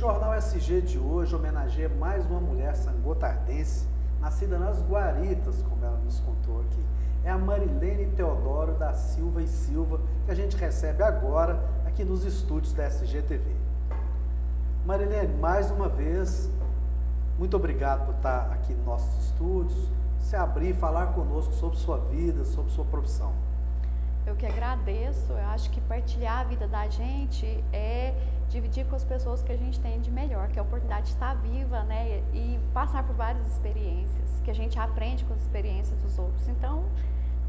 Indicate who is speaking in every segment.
Speaker 1: Jornal SG de hoje homenageia mais uma mulher sangotardense, nascida nas Guaritas, como ela nos contou aqui. É a Marilene Teodoro da Silva e Silva, que a gente recebe agora aqui nos estúdios da SG TV. Marilene, mais uma vez, muito obrigado por estar aqui nos nossos estúdios, se abrir e falar conosco sobre sua vida, sobre sua profissão.
Speaker 2: Eu que agradeço. Eu acho que partilhar a vida da gente é dividir com as pessoas que a gente tem de melhor, que é a oportunidade de estar viva, né, e passar por várias experiências, que a gente aprende com as experiências dos outros. Então,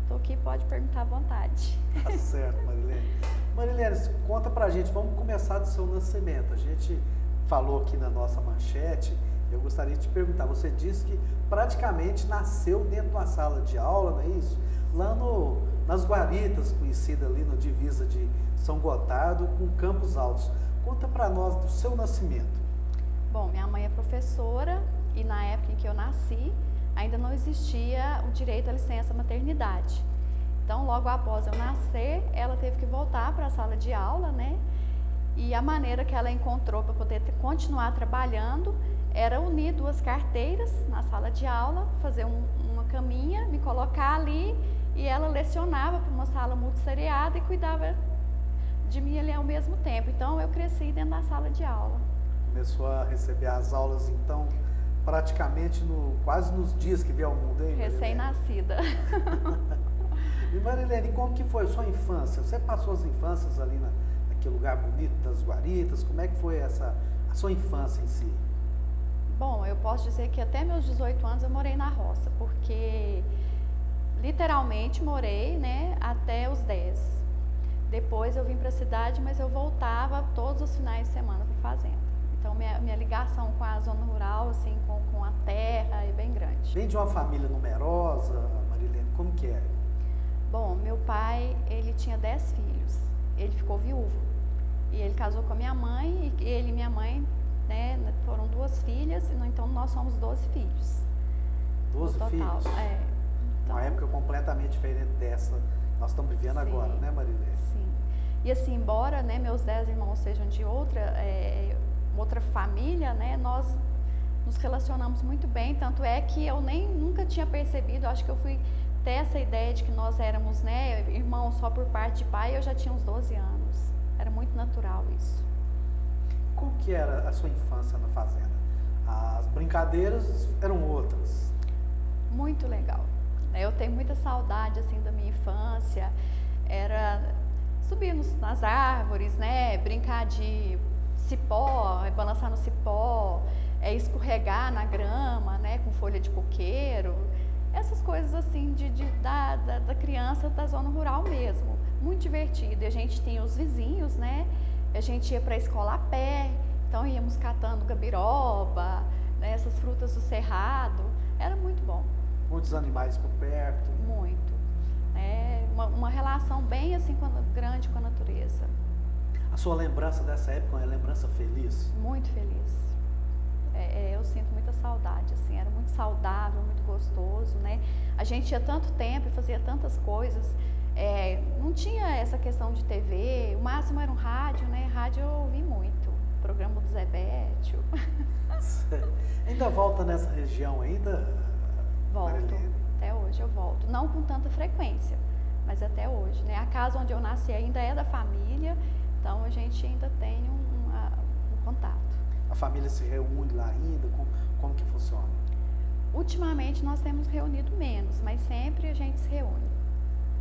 Speaker 2: estou aqui, pode perguntar à vontade.
Speaker 1: Tá certo, Marilene. Marilene, conta pra gente, vamos começar do seu nascimento. A gente falou aqui na nossa manchete, eu gostaria de te perguntar, você disse que praticamente nasceu dentro de uma sala de aula, não é isso? Lá nas Guaritas, conhecida ali na divisa de São Gotardo com Campos Altos. Conta para nós do seu nascimento.
Speaker 2: Bom, minha mãe é professora e na época em que eu nasci, ainda não existia o direito à licença maternidade. Então, logo após eu nascer, ela teve que voltar para a sala de aula, né? E a maneira que ela encontrou para poder continuar trabalhando era unir duas carteiras na sala de aula, fazer uma caminha, me colocar ali, e ela lecionava para uma sala multisseriada e cuidava de mim ali ao mesmo tempo. Então, eu cresci dentro da sala de aula.
Speaker 1: Começou a receber as aulas, então, praticamente quase nos dias que veio ao mundo, hein, Marilene?
Speaker 2: Recém-nascida.
Speaker 1: E Marilene, como que foi a sua infância? Você passou as infâncias ali naquele lugar bonito das Guaritas? Como é que foi a sua infância em si?
Speaker 2: Bom, eu posso dizer que até meus 18 anos eu morei na roça, porque literalmente morei, né, até os 10. Depois eu vim para a cidade, mas eu voltava todos os finais de semana para a fazenda. Então minha ligação com a zona rural, assim, com a terra é bem grande.
Speaker 1: Vem de uma família numerosa, Marilene, como que é?
Speaker 2: Bom, meu pai, ele tinha 10 filhos, ele ficou viúvo. E ele casou com a minha mãe, e ele e minha mãe, né, foram 2 filhas, então nós somos 12 filhos.
Speaker 1: 12 filhos?
Speaker 2: É. Então,
Speaker 1: uma época completamente diferente dessa nós estamos vivendo
Speaker 2: sim,
Speaker 1: agora, né, Marilene?
Speaker 2: Sim. E assim, embora, né, meus 10 irmãos sejam de outra família, né, nós nos relacionamos muito bem, tanto é que eu nunca tinha percebido, acho que eu fui ter essa ideia de que nós éramos, né, irmãos só por parte de pai, eu já tinha uns 12 anos. Era muito natural isso.
Speaker 1: Como que era a sua infância na fazenda? As brincadeiras eram outras?
Speaker 2: Muito legal. Eu tenho muita saudade, assim, da minha infância. Era subir nas árvores, né, brincar de cipó, balançar no cipó, escorregar na grama, né, com folha de coqueiro. Essas coisas assim da criança da zona rural mesmo. Muito divertido. E a gente tinha os vizinhos, né? A gente ia para a escola a pé, então íamos catando gabiroba, né, essas frutas do cerrado. Era muito bom.
Speaker 1: Muitos animais por perto.
Speaker 2: Muito. Uma relação bem assim grande com a natureza.
Speaker 1: A sua lembrança dessa época é uma lembrança feliz?
Speaker 2: Muito feliz. Eu sinto muita saudade, assim, era muito saudável, muito gostoso, né? A gente tinha tanto tempo e fazia tantas coisas, não tinha essa questão de TV, o máximo era um rádio, né? Rádio eu ouvi muito, programa do Zé Bétio.
Speaker 1: Ainda volta nessa região ainda?
Speaker 2: Volto,
Speaker 1: Marilene?
Speaker 2: até hoje eu volto, não com tanta frequência, mas até hoje, né? A casa onde eu nasci ainda é da família, então a gente ainda tem um contato.
Speaker 1: A família se reúne lá ainda? Como que funciona?
Speaker 2: Ultimamente nós temos reunido menos, mas sempre a gente se reúne.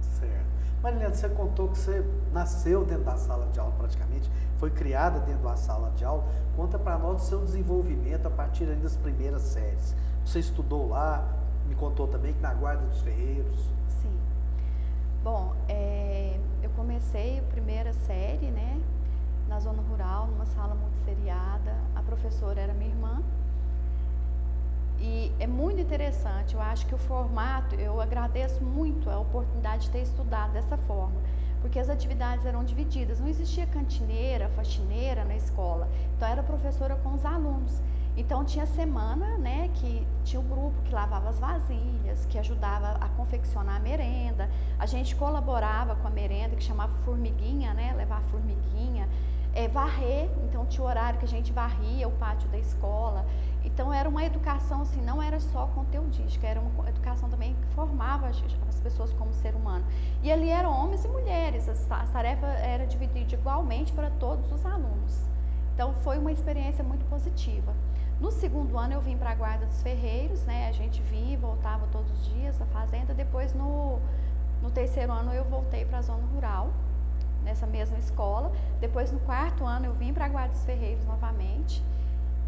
Speaker 1: Certo. Marilene, você contou que você nasceu dentro da sala de aula praticamente, foi criada dentro da sala de aula. Conta para nós do seu desenvolvimento a partir das primeiras séries. Você estudou lá, me contou também que na Guarda dos Ferreiros.
Speaker 2: Sim. Bom, eu comecei a primeira série, né, na zona rural, numa sala multisseriada. A professora era minha irmã. E é muito interessante, eu acho que o formato, eu agradeço muito a oportunidade de ter estudado dessa forma, porque as atividades eram divididas, não existia cantineira, faxineira na escola, então era professora com os alunos. Então tinha semana, né, que tinha um grupo que lavava as vasilhas, que ajudava a confeccionar a merenda, a gente colaborava com a merenda, que chamava formiguinha, né, levar formiguinha, varrer, então tinha o horário que a gente varria o pátio da escola. Então era uma educação assim, não era só conteudística, era uma educação também que formava as pessoas como ser humano. E ali eram homens e mulheres, a tarefa era dividida igualmente para todos os alunos. Então foi uma experiência muito positiva. No segundo ano eu vim para a Guarda dos Ferreiros, né? A gente vinha e voltava todos os dias da fazenda. Depois no terceiro ano eu voltei para a zona rural, nessa mesma escola. Depois no quarto ano eu vim para a Guarda dos Ferreiros novamente.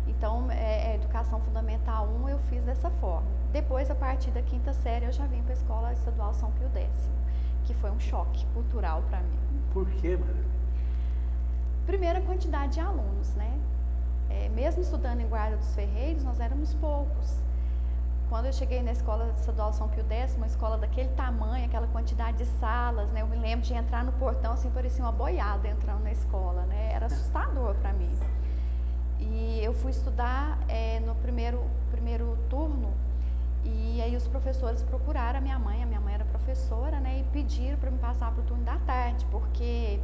Speaker 2: Então, Educação Fundamental 1 eu fiz dessa forma. Depois, a partir da quinta série, eu já vim para a Escola Estadual São Pio X, que foi um choque cultural para mim.
Speaker 1: Por quê, Maria?
Speaker 2: Primeiro, a quantidade de alunos, né? Mesmo estudando em Guarda dos Ferreiros, nós éramos poucos. Quando eu cheguei na Escola Estadual São Pio X, uma escola daquele tamanho, aquela quantidade de salas, né? Eu me lembro de entrar no portão, assim, parecia uma boiada entrando na escola, né? Era assustador para mim. E eu fui estudar no primeiro turno, e aí os professores procuraram a minha mãe era professora, né, e pediram para me passar para o turno da tarde, porque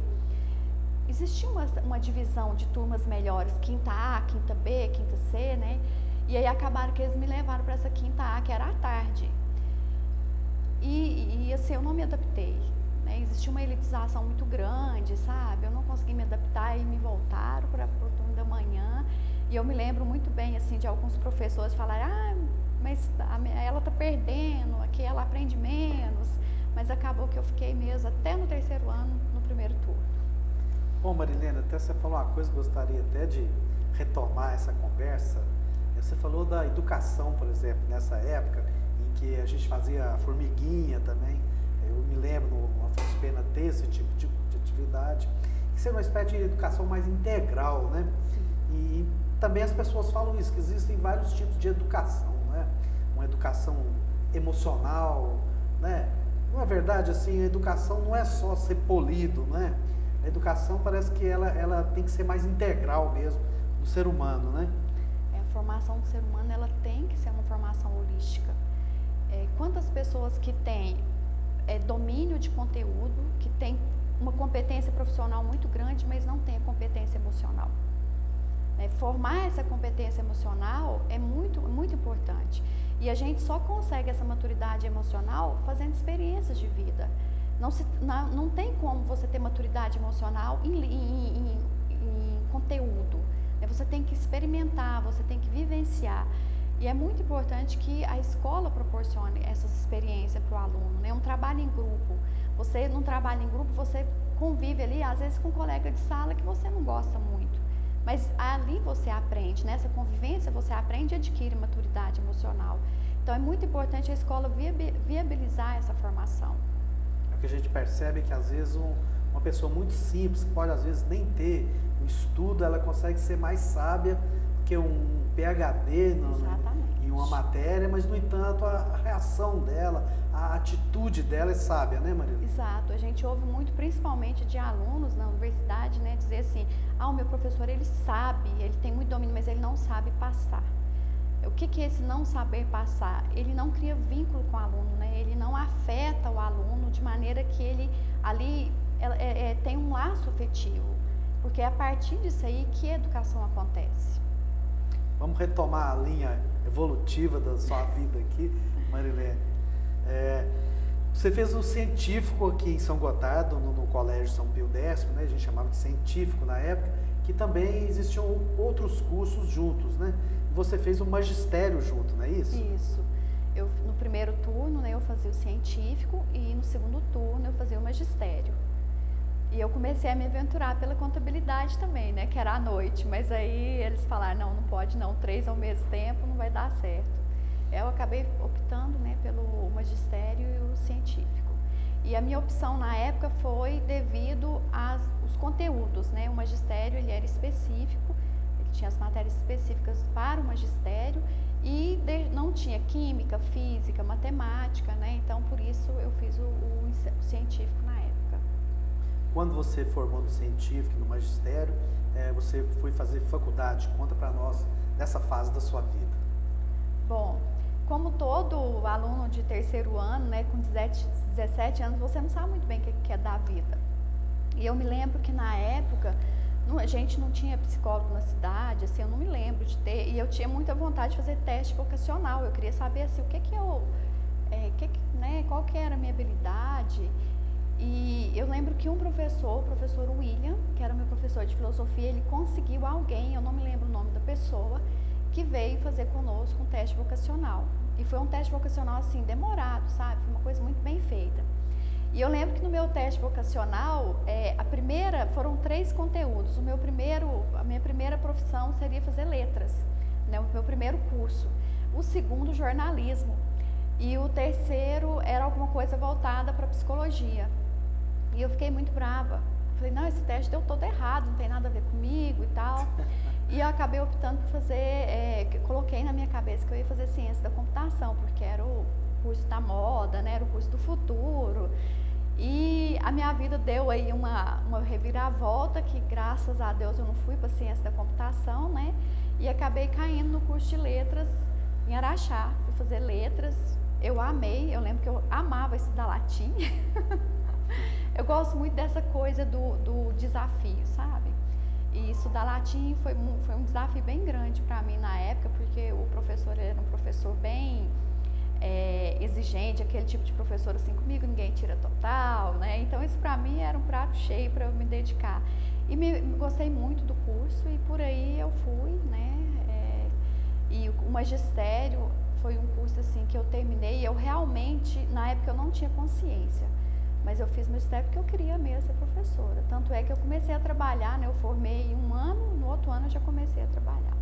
Speaker 2: existia uma divisão de turmas melhores, quinta A, quinta B, quinta C, né, e aí acabaram que eles me levaram para essa quinta A, que era à tarde. E assim, eu não me adaptei, né, existia uma elitização muito grande, sabe, eu não consegui me adaptar e me voltaram para o turno da manhã. E eu me lembro muito bem, assim, de alguns professores falarem, mas ela está perdendo, aqui ela aprende menos, mas acabou que eu fiquei mesmo até no terceiro ano, no primeiro turno.
Speaker 1: Bom, Marilene, até você falou uma coisa, gostaria até de retomar essa conversa. Você falou da educação, por exemplo, nessa época em que a gente fazia a formiguinha também. Eu me lembro, no Afonso Pena, ter esse tipo de atividade, que seria uma espécie de educação mais integral, né? E também as pessoas falam isso, que existem vários tipos de educação, né? Uma educação emocional, né? Não é verdade, assim, a educação não é só ser polido, né? A educação parece que ela tem que ser mais integral mesmo do ser humano, né?
Speaker 2: A formação do ser humano, ela tem que ser uma formação holística. Quantas pessoas que têm domínio de conteúdo, que têm uma competência profissional muito grande, mas não têm a competência emocional? Formar essa competência emocional é muito, muito importante. E a gente só consegue essa maturidade emocional fazendo experiências de vida. Não tem como você ter maturidade emocional em conteúdo. Você tem que experimentar, você tem que vivenciar. E é muito importante que a escola proporcione essas experiências para o aluno, né? Um trabalho em grupo. Você, num trabalho em grupo, você convive ali, às vezes, com um colega de sala que você não gosta muito. Mas ali você aprende, nessa convivência você aprende e adquire maturidade emocional. Então é muito importante a escola viabilizar essa formação.
Speaker 1: É o que a gente percebe que às vezes uma pessoa muito simples, que pode às vezes nem ter um estudo, ela consegue ser mais sábia que um PhD em uma matéria, mas no entanto a reação dela, a atitude dela é sábia, né, Maria?
Speaker 2: Exato, a gente ouve muito, principalmente de alunos na universidade, né, dizer assim, o meu professor ele sabe, ele tem muito domínio, mas ele não sabe passar. O que é esse não saber passar? Ele não cria vínculo com o aluno, né? Ele não afeta o aluno de maneira que ele ali tem um laço afetivo, porque é a partir disso aí que a educação acontece.
Speaker 1: Vamos retomar a linha evolutiva da sua vida aqui, Marilene. Você fez o científico aqui em São Gotardo, no Colégio São Pio X, né? A gente chamava de científico na época, que também existiam outros cursos juntos, né? Você fez o magistério junto, não é isso?
Speaker 2: Isso. No primeiro turno, né, eu fazia o científico e no segundo turno eu fazia o magistério. E eu comecei a me aventurar pela contabilidade também, né, que era à noite, mas aí eles falaram, não pode não, 3 ao mesmo tempo não vai dar certo. Eu acabei optando, né, pelo magistério e o científico. E a minha opção na época foi devido aos conteúdos, né, o magistério ele era específico, ele tinha as matérias específicas para o magistério e não tinha química, física, matemática, né, então por isso eu fiz o científico na época.
Speaker 1: Quando você formou no científico, no magistério, você foi fazer faculdade. Conta para nós dessa fase da sua vida.
Speaker 2: Bom, como todo aluno de terceiro ano, né, com 17 anos, você não sabe muito bem o que é da vida. E eu me lembro que na época, A gente não tinha psicólogo na cidade, assim, eu não me lembro de ter, e eu tinha muita vontade de fazer teste vocacional, eu queria saber, assim, o que que eu, né, qual que era a minha habilidade, e eu lembro que um professor, o professor William, que era meu professor de filosofia, ele conseguiu alguém, eu não me lembro o nome da pessoa, que veio fazer conosco um teste vocacional, e foi um teste vocacional, assim, demorado, sabe, foi uma coisa muito bem feita. E eu lembro que no meu teste vocacional, foram 3 conteúdos. A minha primeira profissão seria fazer letras, né, o meu primeiro curso. O segundo, jornalismo. E o terceiro era alguma coisa voltada para psicologia. E eu fiquei muito brava. Falei, não, esse teste deu todo errado, não tem nada a ver comigo e tal. E eu acabei optando por fazer, coloquei na minha cabeça que eu ia fazer ciência da computação, porque era o curso da moda, né, era o curso do futuro. E a minha vida deu aí uma reviravolta, que graças a Deus eu não fui para ciência da computação, né? E acabei caindo no curso de letras em Araxá. Fui fazer letras, eu amei, eu lembro que eu amava estudar latim. Eu gosto muito dessa coisa do desafio, sabe? E estudar latim foi um desafio bem grande para mim na época, porque o professor era um professor bem exigente, aquele tipo de professor assim, comigo ninguém tira total, né? Então isso para mim era um prato cheio para eu me dedicar. E gostei muito do curso e por aí eu fui, né? E o magistério foi um curso assim que eu terminei e eu realmente, na época eu não tinha consciência, mas eu fiz magistério porque eu queria mesmo ser professora. Tanto é que eu comecei a trabalhar, né? Eu formei em um ano, no outro ano eu já comecei a trabalhar.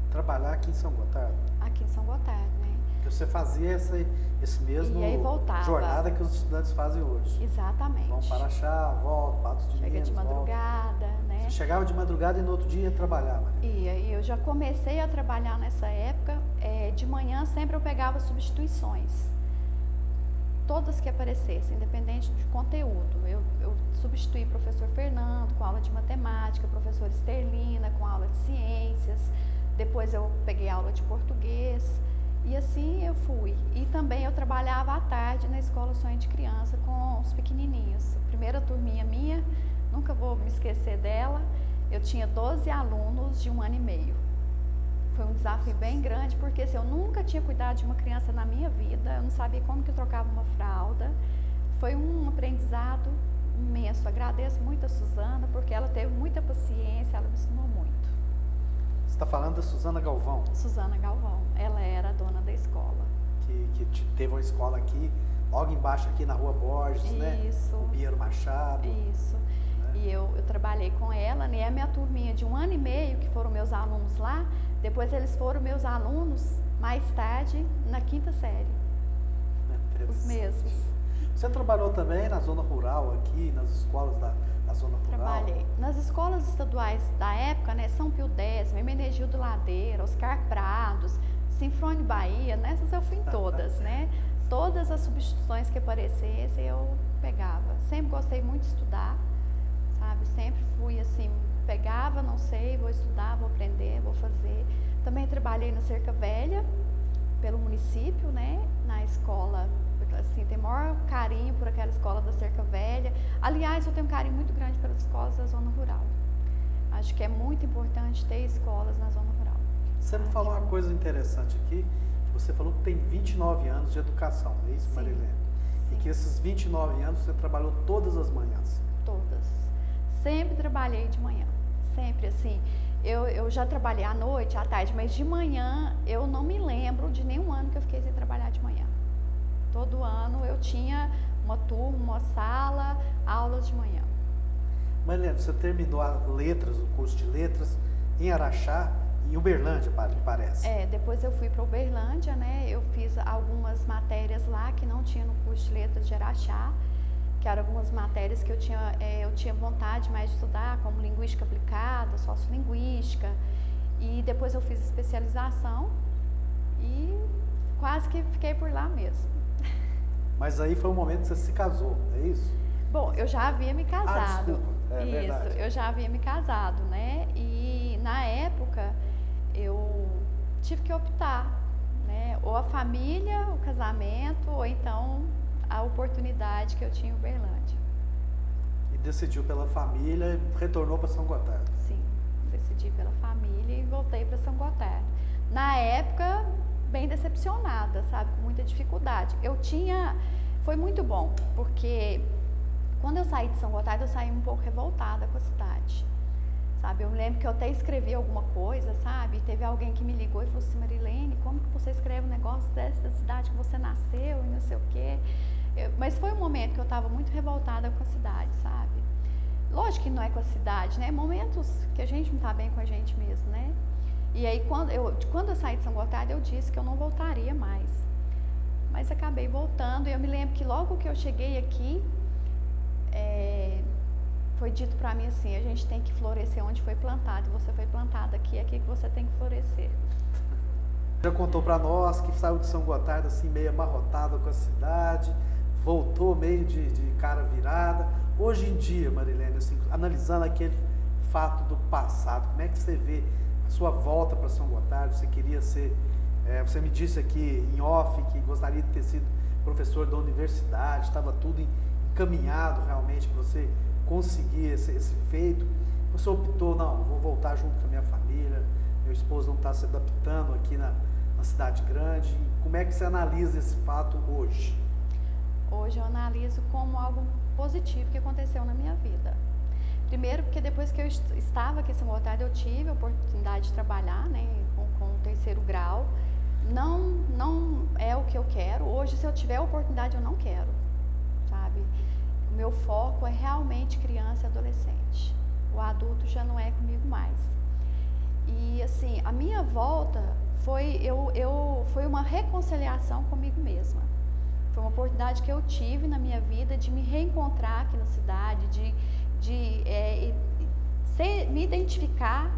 Speaker 1: Trabalhar aqui em São Gotardo?
Speaker 2: Aqui em São Gotardo, né?
Speaker 1: Você fazia esse mesmo jornada que os estudantes fazem hoje.
Speaker 2: Exatamente.
Speaker 1: Vão para Araxá, voltam, Patos de Minas,
Speaker 2: chega de madrugada, né?
Speaker 1: Você chegava de madrugada e no outro dia ia trabalhar, Maria?
Speaker 2: E eu já comecei a trabalhar nessa época. De manhã sempre eu pegava substituições. Todas que aparecessem, independente de conteúdo. Eu substituí o professor Fernando com aula de matemática, professor Esterlina com aula de ciências. Depois eu peguei aula de português. E assim eu fui. E também eu trabalhava à tarde na escola Sonho de Criança com os pequenininhos. A primeira turminha minha, nunca vou me esquecer dela, eu tinha 12 alunos de 1 ano e meio. Foi um desafio bem grande, porque assim, eu nunca tinha cuidado de uma criança na minha vida, eu não sabia como que eu trocava uma fralda. Foi um aprendizado imenso. Agradeço muito a Suzana, porque ela teve muita paciência, ela me ensinou muito.
Speaker 1: Você está falando da Suzana Galvão?
Speaker 2: Suzana Galvão, ela era a dona da escola.
Speaker 1: Que teve uma escola aqui, logo embaixo aqui na Rua Borges,
Speaker 2: isso,
Speaker 1: né? O Pinheiro Machado.
Speaker 2: Isso, né? E eu trabalhei com ela, né? A minha turminha de 1 ano e meio, que foram meus alunos lá, depois eles foram meus alunos, mais tarde, na 5ª série. Os mesmos.
Speaker 1: Você trabalhou também na zona rural aqui, nas escolas da zona rural?
Speaker 2: Trabalhei. Nas escolas estaduais da época, né, São Pio X, Hermenegildo Ladeira, Oscar Prados, Sinfrônio Bahia, nessas eu fui em todas, né? Todas as substituições que aparecessem eu pegava. Sempre gostei muito de estudar, sabe? Sempre fui assim, pegava, não sei, vou estudar, vou aprender, vou fazer. Também trabalhei na Cerca Velha, pelo município, né? Na escola, assim, tem maior carinho por aquela escola da Cerca Velha. Aliás, eu tenho um carinho muito grande pelas escolas da zona rural. Acho que é muito importante ter escolas na zona rural.
Speaker 1: Você me falou uma coisa interessante aqui, você falou que tem 29 anos de educação, não é isso, Marilene?
Speaker 2: Sim.
Speaker 1: E que esses 29 anos você trabalhou todas as manhãs?
Speaker 2: Todas. Sempre trabalhei de manhã, sempre assim. Eu já trabalhei à noite, à tarde, mas de manhã eu não me lembro de nenhum ano que eu fiquei sem trabalhar de manhã. Todo ano eu tinha uma turma, uma sala, aulas de manhã.
Speaker 1: Marilene, você terminou o curso de letras em Araxá e em Uberlândia, parece.
Speaker 2: Depois eu fui para Uberlândia, né? Eu fiz algumas matérias lá que não tinha no curso de letras de Araxá, que eram algumas matérias que eu tinha vontade mais de estudar, como linguística aplicada, sociolinguística. E depois eu fiz especialização e quase que fiquei por lá mesmo.
Speaker 1: Mas aí foi o momento que você se casou, é isso?
Speaker 2: Bom, eu já havia me casado.
Speaker 1: Desculpa,
Speaker 2: isso,
Speaker 1: verdade.
Speaker 2: Eu já havia me casado, né? E na época eu tive que optar, né? Ou a família, o casamento, ou então a oportunidade que eu tinha em Uberlândia.
Speaker 1: E decidiu pela família e retornou para São Gotardo.
Speaker 2: Sim, decidi pela família e voltei para São Gotardo. Na época, bem decepcionada, sabe, com muita dificuldade. Foi muito bom, porque quando eu saí de São Gotardo, eu saí um pouco revoltada com a cidade, sabe. Eu me lembro que eu até escrevi alguma coisa, sabe, teve alguém que me ligou e falou assim: Marilene, como que você escreve um negócio dessa cidade que você nasceu e não sei o quê. Mas foi um momento que eu estava muito revoltada com a cidade, sabe. Lógico que não é com a cidade, né, momentos que a gente não está bem com a gente mesmo, né. E aí, quando eu saí de São Gotardo, eu disse que eu não voltaria mais. Mas acabei voltando, e eu me lembro que logo que eu cheguei aqui, foi dito para mim assim: a gente tem que florescer onde foi plantado, e você foi plantado aqui, é aqui que você tem que florescer.
Speaker 1: Já contou para nós que saiu de São Gotardo assim, meio amarrotado com a cidade, voltou meio de cara virada. Hoje em dia, Marilene, assim, analisando aquele fato do passado, como é que você vê a sua volta para São Gotardo? Você queria ser, você me disse aqui em off que gostaria de ter sido professor da universidade, estava tudo encaminhado realmente para você conseguir esse feito. Você optou: não, vou voltar junto com a minha família, meu esposo não está se adaptando aqui na cidade grande. Como é que você analisa esse fato hoje?
Speaker 2: Hoje eu analiso como algo positivo que aconteceu na minha vida. Primeiro, porque depois que eu estava aqui em São Gotardo, eu tive a oportunidade de trabalhar, né, com o 3º grau. Não é o que eu quero. Hoje, se eu tiver a oportunidade, eu não quero, sabe? O meu foco é realmente criança e adolescente. O adulto já não é comigo mais. E assim, a minha volta foi uma reconciliação comigo mesma. Foi uma oportunidade que eu tive na minha vida de me reencontrar aqui na cidade, de me identificar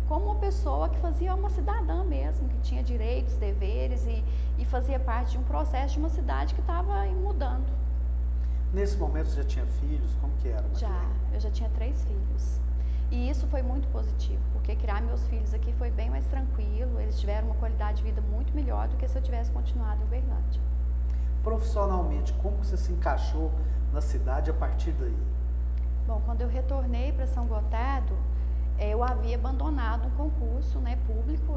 Speaker 2: como uma pessoa que fazia uma cidadã mesmo, que tinha direitos, deveres e fazia parte de um processo de uma cidade que estava mudando.
Speaker 1: Nesse momento você já tinha filhos? Como que era?
Speaker 2: Eu já tinha 3 filhos. E isso foi muito positivo, porque criar meus filhos aqui foi bem mais tranquilo, eles tiveram uma qualidade de vida muito melhor do que se eu tivesse continuado em Uberlândia.
Speaker 1: Profissionalmente, como você se encaixou na cidade a partir daí?
Speaker 2: Bom, quando eu retornei para São Gotardo, eu havia abandonado um concurso, né, público.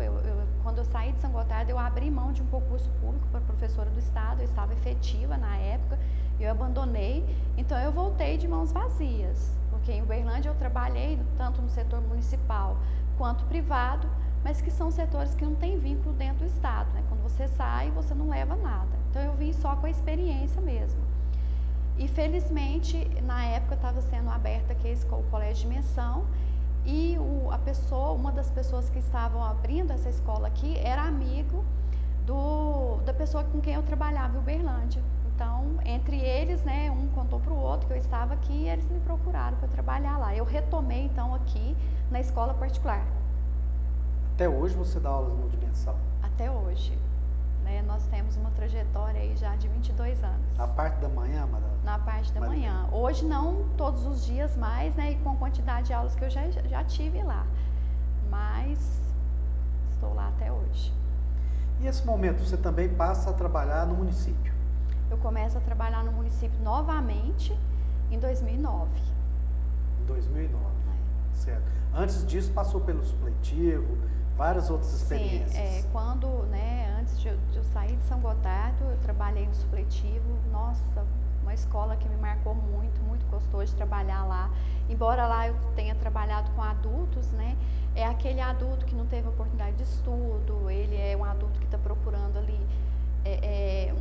Speaker 2: Quando eu saí de São Gotardo, eu abri mão de um concurso público para professora do estado, eu estava efetiva na época, e eu abandonei. Então eu voltei de mãos vazias, porque em Uberlândia eu trabalhei tanto no setor municipal quanto privado, mas que são setores que não têm vínculo dentro do estado, né? Quando você sai, você não leva nada. Então eu vim só com a experiência mesmo. E felizmente, na época estava sendo aberta aqui o colégio de menção, e uma das pessoas que estavam abrindo essa escola aqui era amigo da pessoa com quem eu trabalhava em Uberlândia. Então, entre eles, né, um contou para o outro que eu estava aqui e eles me procuraram para trabalhar lá. Eu retomei então aqui na escola particular.
Speaker 1: Até hoje você dá aulas no dimensão?
Speaker 2: Até hoje. Né, nós temos uma trajetória aí já de 22 anos.
Speaker 1: Na parte da manhã, Madalena?
Speaker 2: Na parte da manhã. Hoje não todos os dias mais, né, e com a quantidade de aulas que eu já tive lá. Mas estou lá até hoje.
Speaker 1: E esse momento você também passa a trabalhar no município?
Speaker 2: Eu começo a trabalhar no município novamente em 2009.
Speaker 1: Em 2009, certo. Antes disso passou pelo supletivo, várias outras experiências.
Speaker 2: Sim, antes de eu sair de São Gotardo, eu trabalhei no supletivo. Nossa, uma escola que me marcou muito, muito gostoso de trabalhar lá. Embora lá eu tenha trabalhado com adultos, né? É aquele adulto que não teve oportunidade de estudo, ele é um adulto que está procurando ali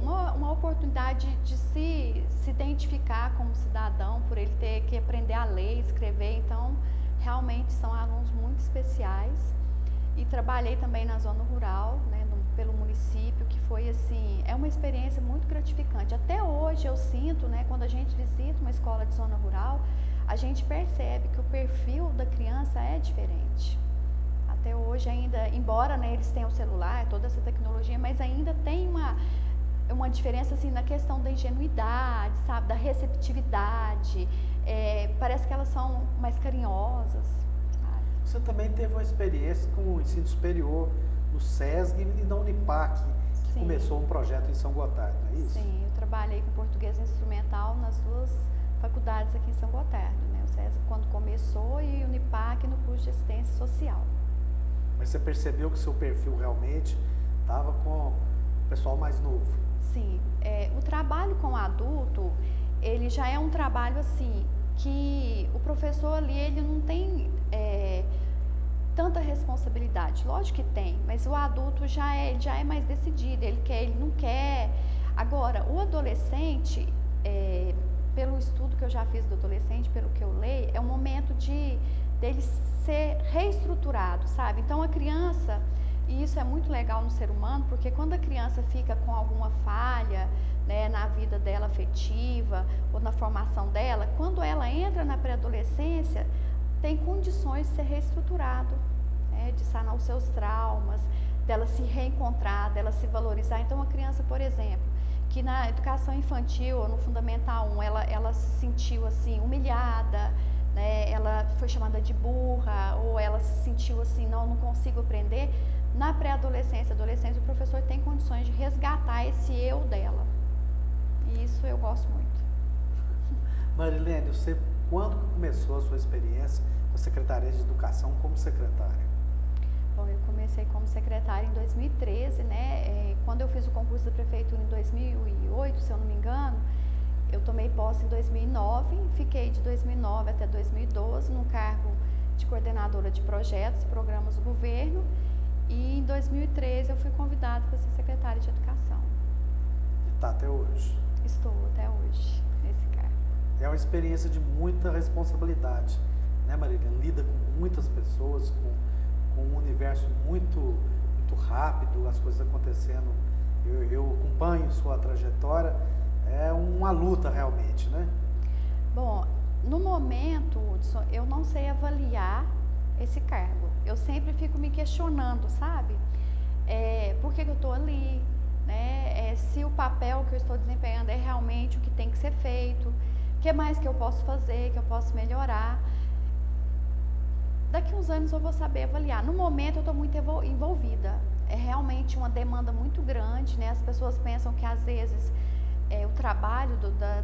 Speaker 2: uma oportunidade de se identificar como cidadão, por ele ter que aprender a ler, escrever. Então, realmente são alunos muito especiais. E trabalhei também na zona rural, né, pelo município, que foi assim, é uma experiência muito gratificante. Até hoje eu sinto, né, quando a gente visita uma escola de zona rural, a gente percebe que o perfil da criança é diferente. Até hoje ainda, embora, né, eles tenham o celular, toda essa tecnologia, mas ainda tem uma diferença assim na questão da ingenuidade, sabe, da receptividade. Parece que elas são mais carinhosas.
Speaker 1: Você também teve uma experiência com o ensino superior no SESG e na Unipac, que começou um projeto em São Gotardo, não é isso?
Speaker 2: Sim, eu trabalhei com português instrumental nas duas faculdades aqui em São Gotardo, né? O SESC quando começou e o Unipac no curso de assistência social.
Speaker 1: Mas você percebeu que o seu perfil realmente estava com o pessoal mais novo?
Speaker 2: Sim, o trabalho com adulto, ele já é um trabalho assim, que o professor ali, ele não tem tanta responsabilidade. Lógico que tem, mas o adulto já é mais decidido, ele quer, ele não quer. Agora, o adolescente, pelo estudo que eu já fiz do adolescente, pelo que eu leio, é um momento dele ser reestruturado, sabe? Então, a criança, e isso é muito legal no ser humano, porque quando a criança fica com alguma falha, né, na vida dela afetiva ou na formação dela, quando ela entra na pré-adolescência, tem condições de ser reestruturado, né, de sanar os seus traumas, dela se reencontrar, dela se valorizar. Então, a criança, por exemplo, que na educação infantil ou no Fundamental 1, ela se sentiu assim humilhada, né, ela foi chamada de burra, ou ela se sentiu assim, não consigo aprender. Na pré-adolescência, adolescência, o professor tem condições de resgatar esse eu dela. E isso eu gosto muito.
Speaker 1: Marilene, você, quando começou a sua experiência com a Secretaria de Educação como secretária?
Speaker 2: Bom, eu comecei como secretária em 2013, né? Quando eu fiz o concurso da prefeitura em 2008, se eu não me engano, eu tomei posse em 2009, fiquei de 2009 até 2012 no cargo de coordenadora de projetos e programas do governo. E em 2013 eu fui convidada para ser secretária de Educação.
Speaker 1: E está até hoje?
Speaker 2: Estou até hoje nesse cargo.
Speaker 1: É uma experiência de muita responsabilidade, né, Marilene? Lida com muitas pessoas, com um universo muito rápido, as coisas acontecendo. Eu acompanho sua trajetória, é uma luta realmente, né?
Speaker 2: Bom, no momento, Hudson, eu não sei avaliar esse cargo. Eu sempre fico me questionando, sabe? Por que eu estou ali? Né? Se o papel que eu estou desempenhando é realmente o que tem que ser feito, o que mais que eu posso fazer, que eu posso melhorar. Daqui uns anos eu vou saber avaliar. No momento eu estou muito envolvida. É realmente uma demanda muito grande, né? As pessoas pensam que às vezes o trabalho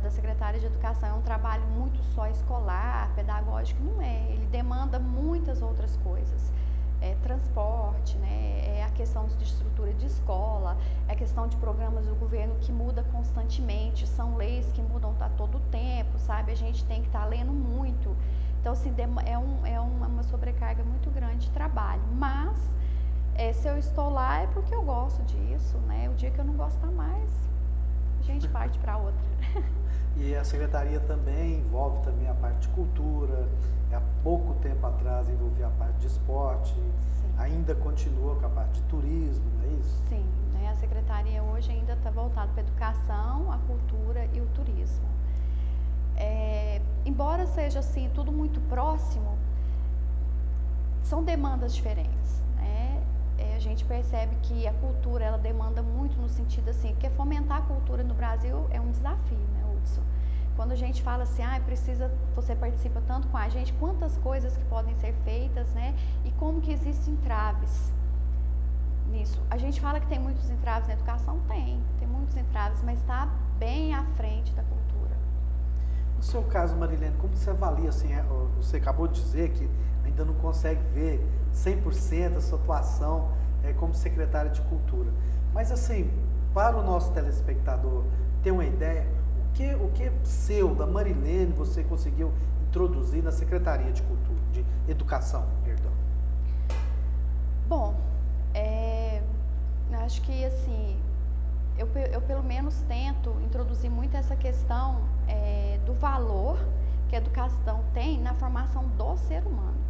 Speaker 2: da Secretaria de Educação é um trabalho muito só escolar, pedagógico. Não é. Ele demanda muitas outras coisas. Transporte, né? A questão de estrutura de escola, a questão de programas do governo que muda constantemente, são leis que mudam a todo tempo, sabe? A gente tem que estar lendo muito. Então, assim, é uma sobrecarga muito grande de trabalho. Mas, se eu estou lá é porque eu gosto disso, né? O dia que eu não gostar mais, a gente parte para outra.
Speaker 1: E a secretaria também envolve também a parte de cultura. Há pouco tempo atrás envolvia a parte de esporte.
Speaker 2: Sim.
Speaker 1: Ainda continua com a parte de turismo, não é isso?
Speaker 2: Sim, né? A secretaria hoje ainda está voltada para a educação, a cultura e o turismo. Embora seja assim tudo muito próximo, são demandas diferentes, né? A gente percebe que a cultura ela demanda muito no sentido assim, porque fomentar a cultura no Brasil é um desafio, né, Hudson? Quando a gente fala assim, você participa tanto com a gente, quantas coisas que podem ser feitas, né? E como que existem entraves nisso. A gente fala que tem muitos entraves na educação, tem muitos entraves, mas está bem à frente da cultura.
Speaker 1: No seu caso, Marilene, como você avalia, assim, você acabou de dizer que ainda não consegue ver 100% a sua atuação como secretária de Cultura. Mas, assim, para o nosso telespectador ter uma ideia, o que da Marilene, você conseguiu introduzir na Secretaria de Cultura, de Educação, perdão?
Speaker 2: Bom, acho que, assim, eu pelo menos tento introduzir muito essa questão do valor que a educação tem na formação do ser humano.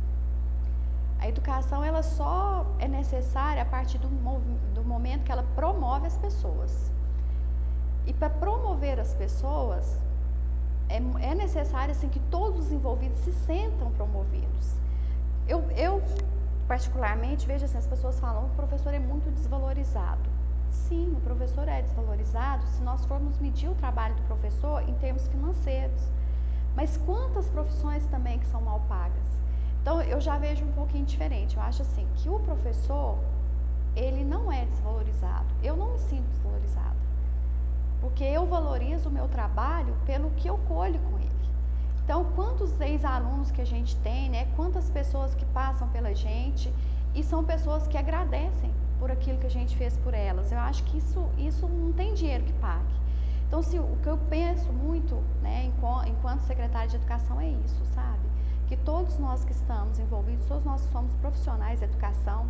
Speaker 2: A educação ela só é necessária a partir do momento que ela promove as pessoas. E para promover as pessoas, é necessário assim, que todos os envolvidos se sentam promovidos. Eu particularmente, vejo assim, as pessoas falam que o professor é muito desvalorizado. Sim, o professor é desvalorizado se nós formos medir o trabalho do professor em termos financeiros. Mas quantas profissões também que são mal pagas? Então, eu já vejo um pouquinho diferente. Eu acho assim, que o professor, ele não é desvalorizado. Eu não me sinto desvalorizada. Porque eu valorizo o meu trabalho pelo que eu colho com ele. Então, quantos ex-alunos que a gente tem, né? Quantas pessoas que passam pela gente e são pessoas que agradecem por aquilo que a gente fez por elas. Eu acho que isso não tem dinheiro que pague. Então, assim, o que eu penso muito, né, enquanto secretária de Educação é isso, sabe? Que todos nós que estamos envolvidos, todos nós que somos profissionais de educação,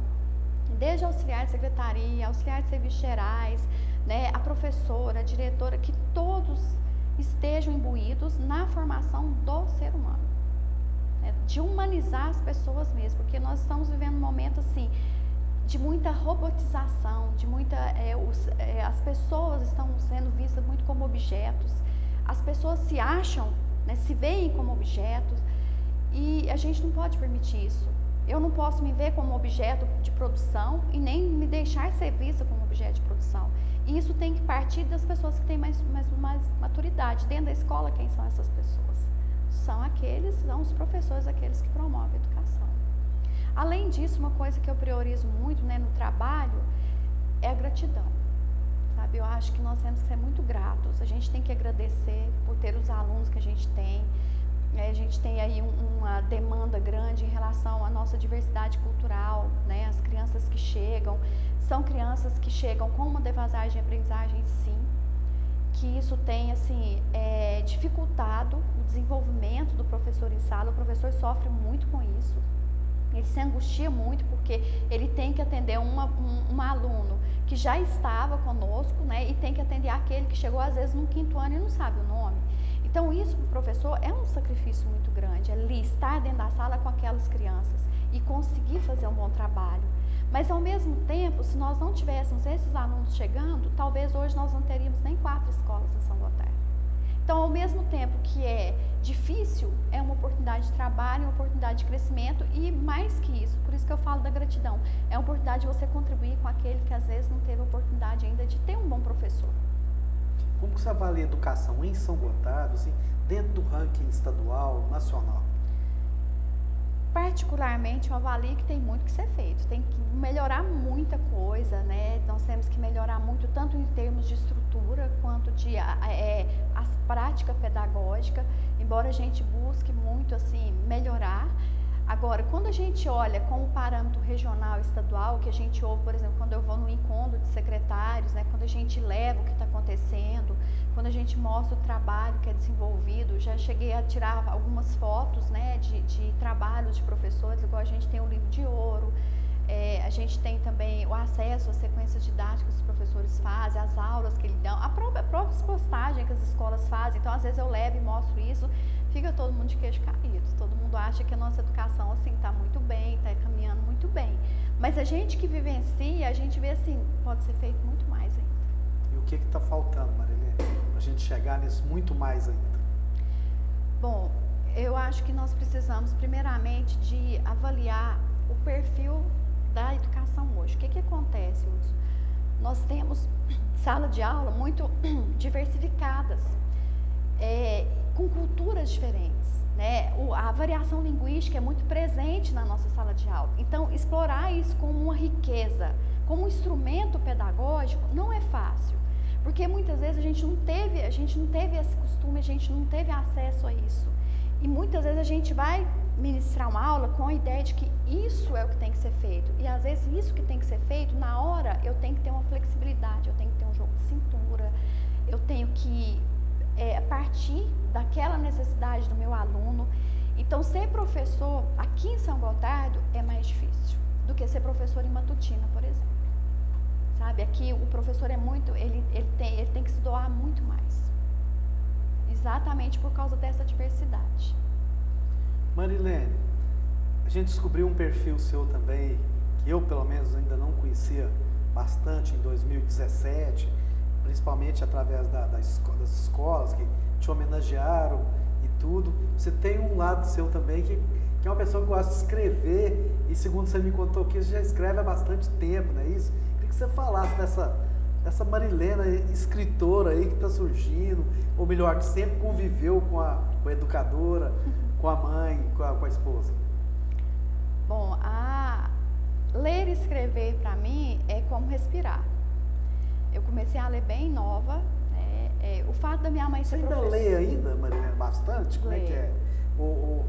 Speaker 2: desde auxiliar de secretaria, auxiliar de serviços gerais, né, a professora, a diretora, que todos estejam imbuídos na formação do ser humano, né, de humanizar as pessoas mesmo, porque nós estamos vivendo um momento assim de muita robotização, de muita as pessoas estão sendo vistas muito como objetos, as pessoas se acham, né, se veem como objetos, e a gente não pode permitir isso. Eu não posso me ver como objeto de produção e nem me deixar ser vista como objeto de produção. E isso tem que partir das pessoas que têm mais maturidade. Dentro da escola, quem são essas pessoas? São os professores, aqueles que promovem a educação. Além disso, uma coisa que eu priorizo muito, né, no trabalho é a gratidão. Sabe? Eu acho que nós temos que ser muito gratos. A gente tem que agradecer por ter os alunos que a gente tem. A gente tem aí uma demanda grande em relação à nossa diversidade cultural, né? As crianças que chegam, são crianças que chegam com uma defasagem de aprendizagem, sim, que isso tem, assim, dificultado o desenvolvimento do professor em sala. O professor sofre muito com isso, ele se angustia muito porque ele tem que atender um aluno que já estava conosco, né? E tem que atender aquele que chegou às vezes no 5º ano e não sabe o nome. Então, isso para o professor é um sacrifício muito grande, ali estar dentro da sala com aquelas crianças e conseguir fazer um bom trabalho. Mas, ao mesmo tempo, se nós não tivéssemos esses alunos chegando, talvez hoje nós não teríamos nem 4 escolas em São Gotardo. Então, ao mesmo tempo que é difícil, é uma oportunidade de trabalho, uma oportunidade de crescimento e, mais que isso, por isso que eu falo da gratidão, é uma oportunidade de você contribuir com aquele que, às vezes, não teve a oportunidade ainda de ter um bom professor.
Speaker 1: Como que você avalia a educação em São Gotardo, assim, dentro do ranking estadual, nacional?
Speaker 2: Particularmente, eu avalio que tem muito que ser feito, tem que melhorar muita coisa, né? Nós temos que melhorar muito, tanto em termos de estrutura, quanto de as práticas pedagógicas, embora a gente busque muito, assim, melhorar. Agora, quando a gente olha com o parâmetro regional e estadual, que a gente ouve, por exemplo, quando eu vou no encontro de secretários, né, quando a gente leva o que está acontecendo, quando a gente mostra o trabalho que é desenvolvido, já cheguei a tirar algumas fotos, né, de trabalhos de professores, igual a gente tem o livro de ouro, a gente tem também o acesso às sequências didáticas que os professores fazem, as aulas que eles dão, a própria postagem que as escolas fazem. Então, às vezes eu levo e mostro isso, fica todo mundo de queixo caído, todo mundo acha que a nossa educação, assim, está muito bem, está caminhando muito bem. Mas a gente que vivencia, a gente vê, assim, pode ser feito muito mais ainda.
Speaker 1: E o que está faltando, Marilene, para a gente chegar nisso muito mais ainda?
Speaker 2: Bom, eu acho que nós precisamos, primeiramente, de avaliar o perfil da educação hoje. O que acontece, Hudson? Nós temos sala de aula muito diversificadas, com culturas diferentes, né? A variação linguística é muito presente na nossa sala de aula. Então, explorar isso como uma riqueza, como um instrumento pedagógico, não é fácil, porque muitas vezes a gente não teve esse costume, a gente não teve acesso a isso. E muitas vezes a gente vai ministrar uma aula com a ideia de que isso é o que tem que ser feito. E às vezes isso que tem que ser feito, na hora eu tenho que ter uma flexibilidade, eu tenho que ter um jogo de cintura, eu tenho que partir daquela necessidade do meu aluno. Então, ser professor aqui em São Gotardo é mais difícil do que ser professor em Matutina, por exemplo. Sabe, aqui o professor ele tem que se doar muito mais. Exatamente por causa dessa diversidade.
Speaker 1: Marilene, a gente descobriu um perfil seu também, que eu pelo menos ainda não conhecia bastante em 2017, principalmente através das escolas que te homenagearam e tudo. Você tem um lado seu também que é uma pessoa que gosta de escrever, e segundo você me contou aqui, você já escreve há bastante tempo, não é isso? Queria que você falasse dessa Marilene escritora aí que está surgindo, ou melhor, que sempre conviveu com a educadora, com a mãe, com a esposa.
Speaker 2: Bom, ler e escrever para mim é como respirar. Eu comecei a ler bem nova, né? o fato da minha mãe ser
Speaker 1: Você ainda
Speaker 2: professora...
Speaker 1: lê ainda, Marilena, bastante? Como é que é?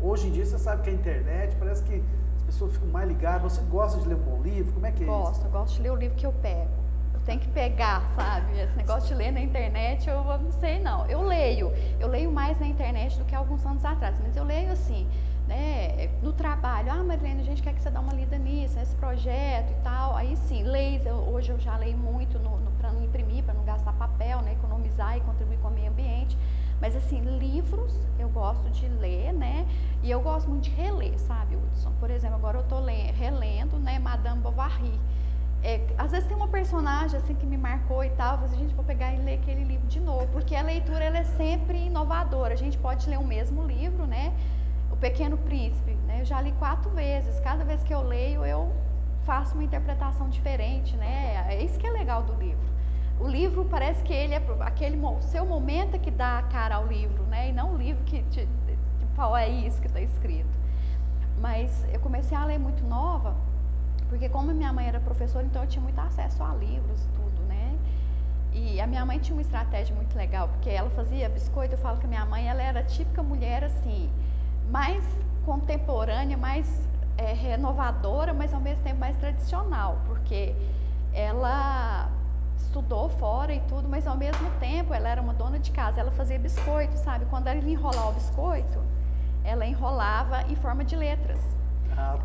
Speaker 1: Hoje em dia você sabe que a internet parece que as pessoas ficam mais ligadas. Você gosta de ler um bom livro? Como é que é isso?
Speaker 2: Eu gosto de ler o livro que eu pego. Eu tenho que pegar, sabe? Esse negócio de ler na internet, eu não sei não. Eu leio mais na internet do que alguns anos atrás, mas eu leio assim, né, no trabalho. Ah, Marilena, a gente quer que você dê uma lida nisso, nesse projeto e tal. Aí sim, hoje eu já leio muito para não imprimir, para não gastar papel, né, economizar e contribuir com o meio ambiente. Mas assim, livros eu gosto de ler, né? E eu gosto muito de reler, sabe, Hudson? Por exemplo, agora eu estou relendo, né, Madame Bovary. Às vezes tem uma personagem assim que me marcou e tal, eu falei, gente, vou pegar e ler aquele livro de novo, porque a leitura ela é sempre inovadora. A gente pode ler o mesmo livro, né? O Pequeno Príncipe, né? Eu já li 4 vezes. Cada vez que eu leio, eu faço uma interpretação diferente, né? É isso que é legal do livro. O livro parece que ele é aquele seu momento que dá a cara ao livro, né? E não o livro que fala, é isso que está escrito. Mas eu comecei a ler muito nova, porque como minha mãe era professora, então eu tinha muito acesso a livros e tudo, né? E a minha mãe tinha uma estratégia muito legal, porque ela fazia biscoito. Eu falo que a minha mãe, ela era a típica mulher assim, mais contemporânea, mais renovadora, mas ao mesmo tempo mais tradicional, porque ela estudou fora e tudo, mas ao mesmo tempo ela era uma dona de casa, ela fazia biscoito, sabe? Quando ela ia enrolar o biscoito, ela enrolava em forma de letras.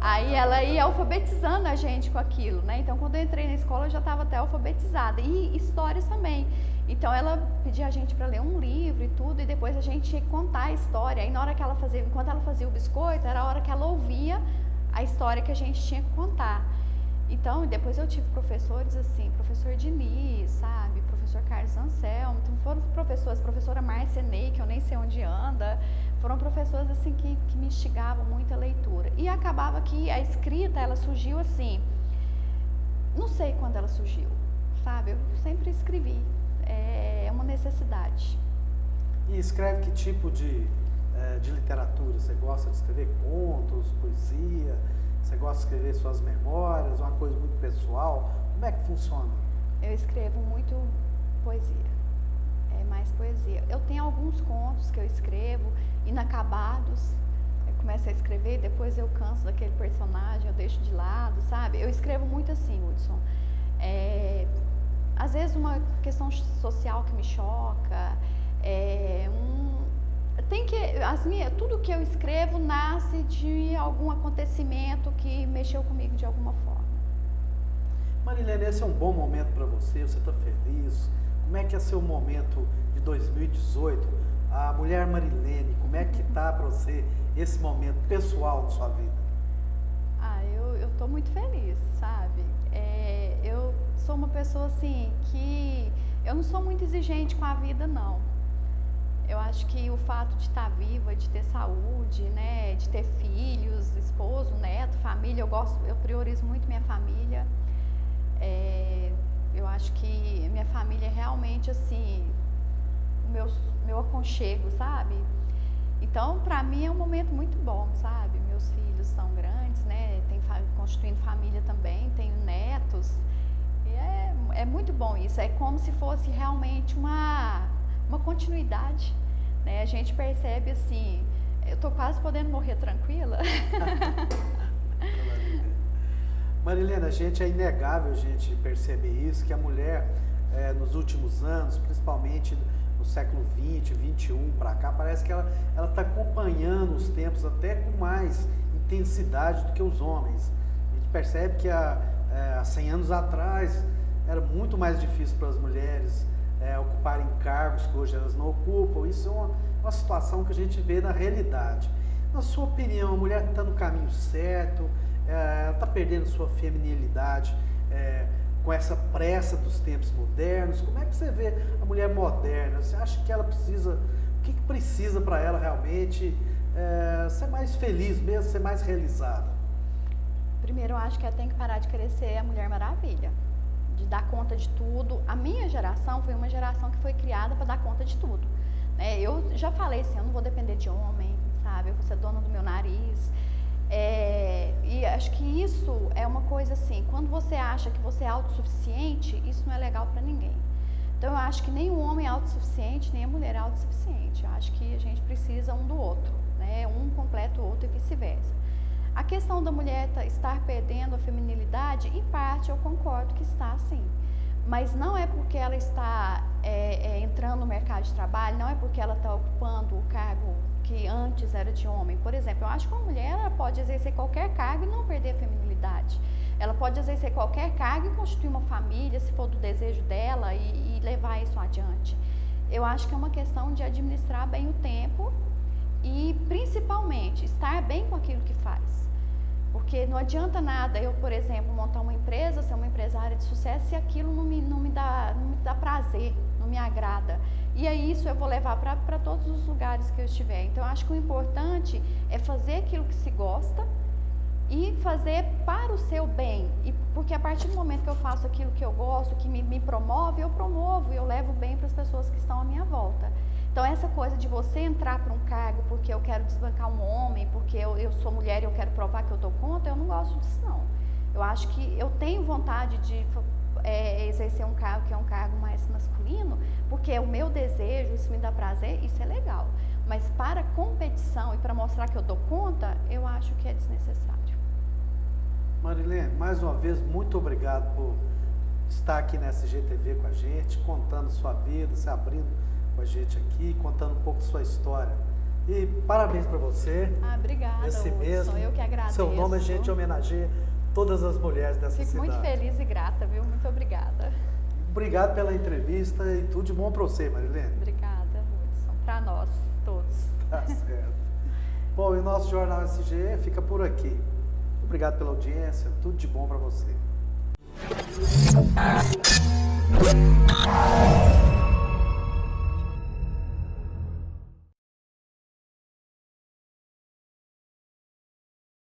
Speaker 2: Aí ela ia alfabetizando a gente com aquilo, né? Então quando eu entrei na escola eu já estava até alfabetizada, e histórias também. Então ela pedia a gente para ler um livro e tudo, e depois a gente tinha que contar a história. Aí na hora que ela fazia, enquanto ela fazia o biscoito, era a hora que ela ouvia a história que a gente tinha que contar. Então, depois eu tive professores assim, professor Diniz, sabe, professor Carlos Anselmo, então foram professores, professora Márcia Ney, que eu nem sei onde anda, foram professores assim que me instigavam muito a leitura. E acabava que a escrita, ela surgiu assim, não sei quando ela surgiu, sabe, eu sempre escrevi, é uma necessidade.
Speaker 1: E escreve que tipo de literatura? Você gosta de escrever contos, poesia? Você gosta de escrever suas memórias, uma coisa muito pessoal? Como é que funciona?
Speaker 2: Eu escrevo muito poesia, mais poesia. Eu tenho alguns contos que eu escrevo, inacabados. Eu começo a escrever e depois eu canso daquele personagem, eu deixo de lado, sabe? Eu escrevo muito assim, Hudson. Às vezes uma questão social que me choca, tudo que eu escrevo nasce de algum acontecimento que mexeu comigo de alguma forma.
Speaker 1: Marilena, esse é um bom momento para você está feliz? Como é que é seu momento de 2018? A mulher Marilene, como é que tá para você esse momento pessoal da sua vida?
Speaker 2: Eu tô muito feliz, sabe? Eu sou uma pessoa assim que eu não sou muito exigente com a vida, não. Eu acho que o fato de estar viva, de ter saúde, né, de ter filhos, esposo, neto, família, eu priorizo muito minha família. Eu acho que minha família é realmente assim, o meu aconchego, sabe? Então, para mim é um momento muito bom, sabe? Meus filhos são grandes, né? Constituindo família também, tenho netos. E é muito bom isso. É como se fosse realmente uma continuidade, né? A gente percebe assim, eu tô quase podendo morrer tranquila.
Speaker 1: Marilena, é inegável a gente perceber isso, que a mulher nos últimos anos, principalmente no século XX, XXI para cá, parece que ela está acompanhando os tempos até com mais intensidade do que os homens. A gente percebe que há 100 anos atrás era muito mais difícil para as mulheres ocuparem cargos que hoje elas não ocupam. Isso é uma situação que a gente vê na realidade. Na sua opinião, a mulher está no caminho certo? Ela está perdendo sua feminilidade com essa pressa dos tempos modernos? Como é que você vê a mulher moderna? Você acha que ela precisa, o que precisa para ela realmente ser mais feliz mesmo, ser mais realizada?
Speaker 2: Primeiro, eu acho que ela tem que parar de querer ser a Mulher Maravilha, de dar conta de tudo. A minha geração foi uma geração que foi criada para dar conta de tudo, né? Eu já falei assim, eu não vou depender de homem, sabe? Eu vou ser dona do meu nariz. E acho que isso é uma coisa assim, quando você acha que você é autossuficiente, isso não é legal para ninguém. Então, eu acho que nem o homem é autossuficiente, nem a mulher é autossuficiente. Eu acho que a gente precisa um do outro, né? Um completa o outro e vice-versa. A questão da mulher estar perdendo a feminilidade, em parte eu concordo que está sim. Mas não é porque ela está entrando no mercado de trabalho, não é porque ela está ocupando o cargo que antes era de homem. Por exemplo, eu acho que uma mulher ela pode exercer qualquer cargo e não perder a feminilidade. Ela pode exercer qualquer cargo e constituir uma família, se for do desejo dela, e levar isso adiante. Eu acho que é uma questão de administrar bem o tempo e, principalmente, estar bem com aquilo que faz. Porque não adianta nada eu, por exemplo, montar uma empresa, ser uma empresária de sucesso, se aquilo não me dá prazer, não me agrada. E aí isso eu vou levar para todos os lugares que eu estiver. Então, eu acho que o importante é fazer aquilo que se gosta e fazer para o seu bem. Porque a partir do momento que eu faço aquilo que eu gosto, que me promove, eu promovo e eu levo bem para as pessoas que estão à minha volta. Então, essa coisa de você entrar para um cargo porque eu quero desbancar um homem, porque eu sou mulher e eu quero provar que eu dou conta, eu não gosto disso, não. Eu acho que eu tenho vontade de exercer um cargo que é um cargo mais masculino, porque é o meu desejo, isso me dá prazer, isso é legal. Mas para competição e para mostrar que eu dou conta, eu acho que é desnecessário.
Speaker 1: Marilene, mais uma vez, muito obrigado por estar aqui na SGTV com a gente, contando sua vida, se abrindo com a gente aqui, contando um pouco sua história. E parabéns para você.
Speaker 2: Obrigada,
Speaker 1: esse mesmo.
Speaker 2: Eu que agradeço.
Speaker 1: Seu nome a gente homenageia todas as mulheres dessa cidade.
Speaker 2: Fico muito feliz e grata, viu? Muito obrigada.
Speaker 1: Obrigado pela entrevista e tudo de bom para você, Marilene.
Speaker 2: Obrigada, Hudson. Para nós todos.
Speaker 1: Tá certo. Bom, e o nosso Jornal SG fica por aqui. Obrigado pela audiência, tudo de bom para você.